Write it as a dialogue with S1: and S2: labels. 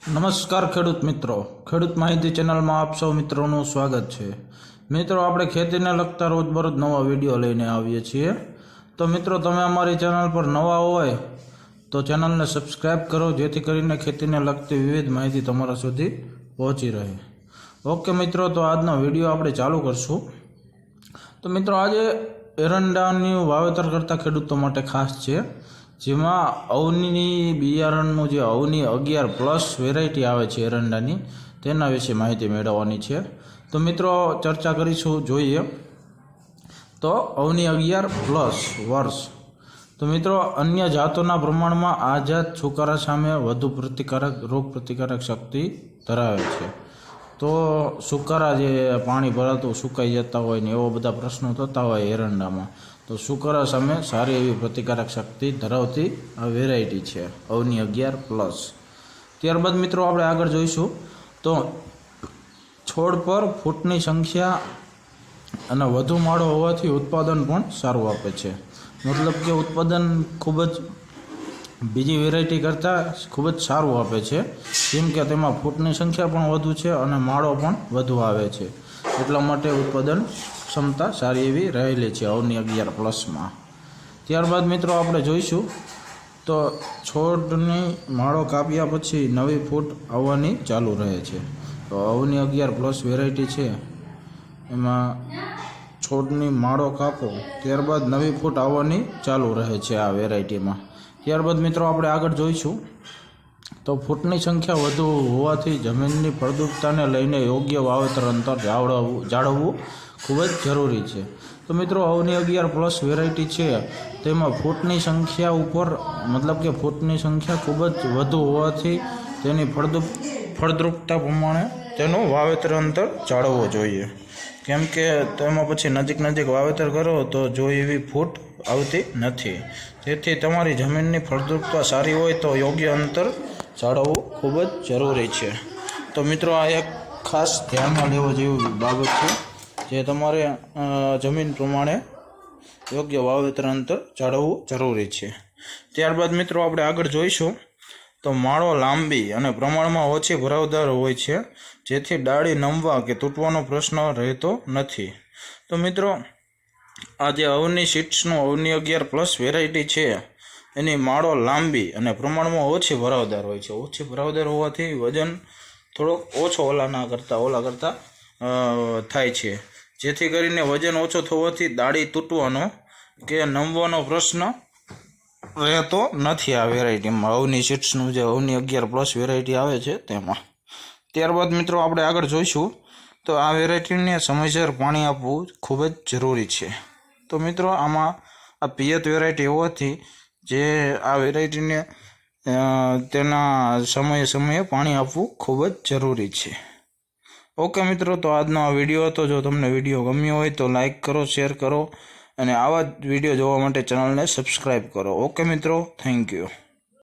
S1: નમસ્કાર ખેડૂત મિત્રો, ખેડૂત માહિતી ચેનલમાં આપ સૌ મિત્રોનું સ્વાગત છે। મિત્રો, આપણે ખેતીને લગતા રોજબરોજ નવા વિડીયો લઈને આવીએ છીએ। તો મિત્રો, તમે અમારી ચેનલ પર નવા હોય તો ચેનલને સબસ્ક્રાઈબ કરો, જેથી કરીને ખેતીને લગતી વિવિધ માહિતી તમારા સુધી પહોંચી રહે। ઓકે મિત્રો, તો આજનો વિડીયો આપણે ચાલુ કરશું। તો મિત્રો, આજે એરંડાનું વાવેતર કરતા ખેડૂતો માટે ખાસ છે, જેમાં અવની બિયારણનું જે અવની 11+ વેરાયટી આવે છે એરંડાની, તેના વિશે માહિતી મેળવવાની છે। તો મિત્રો, ચર્ચા કરીશું। જોઈએ તો અવની 11+ વર્ષ। તો મિત્રો, અન્ય જાતોના પ્રમાણમાં આ જાત સુકારા સામે વધુ રોગ પ્રતિકારક શક્તિ ધરાવે છે। તો સુકારા જે પાણી ભરાતું સુકાઈ જતા હોય ને એવા બધા પ્રશ્નો થતા હોય એરંડામાં, તો સુકારા સામે સારી એવી પ્રતિકારક શક્તિ ધરાવતી આ વેરાયટી છે અવની 11+। ત્યારબાદ મિત્રો, આપણે આગળ જોઈશું તો છોડ પર ફૂટની સંખ્યા અને વધુ માળો હોવાથી ઉત્પાદન પણ સારું આપે છે। મતલબ કે ઉત્પાદન ખૂબ જ બીજી વેરાયટી કરતાં ખૂબ જ સારું આપે છે, કેમ કે તેમાં ફૂટની સંખ્યા પણ વધુ છે અને માળો પણ વધુ આવે છે, એટલા માટે ઉત્પાદન ક્ષમતા સારી એવી રહેલી છે અવની 11+માં। ત્યારબાદ મિત્રો, આપણે જોઈશું તો છોડની માળો કાપ્યા પછી નવી ફૂટ આવવાની ચાલુ રહે છે। તો અવની 11+ વેરાયટી છે, એમાં છોડની માળો કાપો ત્યારબાદ નવી ફૂટ આવવાની ચાલુ રહે છે આ વેરાયટીમાં। ત્યારબાદ મિત્રો, આપણે આગળ જોઈશું તો ફૂટની સંખ્યા વધુ હોવાથી જમીનની ફળદ્રુપતાને લઈને યોગ્ય વાવેતર અંતર જાળવવું ખૂબ જ જરૂરી છે। તો મિત્રો, અવની 11+ વેરાયટી છે, તેમાં ફૂટની સંખ્યા ઉપર મતલબ કે ફૂટની સંખ્યા ખૂબ જ વધુ હોવાથી તેની ફળદ્રુપતા પ્રમાણે તેનું વાવેતર અંતર જાળવવું જોઈએ, કેમ કે તેમાં પછી નજીક વાવેતર કરો તો જોઈ એવી ફૂટ આવતી નથી। તેથી તમારી જમીનની ફળદ્રુપતા સારી હોય તો યોગ્ય અંતર જાળવવું ખૂબ જ જરૂરી છે। તો મિત્રો, આ એક ખાસ ધ્યાનમાં લેવા જેવી બાબત છે, જે તમારે જમીન પ્રમાણે યોગ્ય વાવેતર અંતર જાળવવું જરૂરી છે। ત્યારબાદ મિત્રો, આપણે આગળ જોઈશું તો માળો લાંબી અને પ્રમાણમાં ઓછી ભરાવદાર હોય છે, જેથી ડાળી નમવા કે તૂટવાનો પ્રશ્ન રહેતો નથી। તો મિત્રો, આ જે અવની સીડ્સનું અવની 11+ વેરાયટી છે, એની માળો લાંબી અને પ્રમાણમાં ઓછી ભરાવદાર હોય છે। ઓછી ભરાવદાર હોવાથી વજન થોડોક ઓછો ઓલા કરતાં થાય છે, જેથી કરીને વજન ઓછો થવાથી ડાળી તૂટવાનો કે નમવાનો પ્રશ્ન રહેતો નથી આ વેરાયટીમાં, અવની સીડ્સનું જે અવની 11+ વેરાયટી આવે છે તેમાં। ત્યારબાદ મિત્રો, આપણે આગળ જોઈશું તો આ વેરાયટીને સમયસર પાણી આપવું ખૂબ જ જરૂરી છે। તો મિત્રો, આમાં આ પિયત વેરાયટી હોવાથી જે આ વેરાયટીને તેના સમયે પાણી આપવું ખૂબ જ જરૂરી છે। ઓકે મિત્રો, તો આજનો આ વિડીયો હતો। જો તમને વિડીયો ગમ્યો હોય તો લાઈક કરો, શેર કરો અને આવા જ વિડીયો જોવા માટે ચેનલને સબસ્ક્રાઈબ કરો। ઓકે મિત્રો, થેન્ક યુ।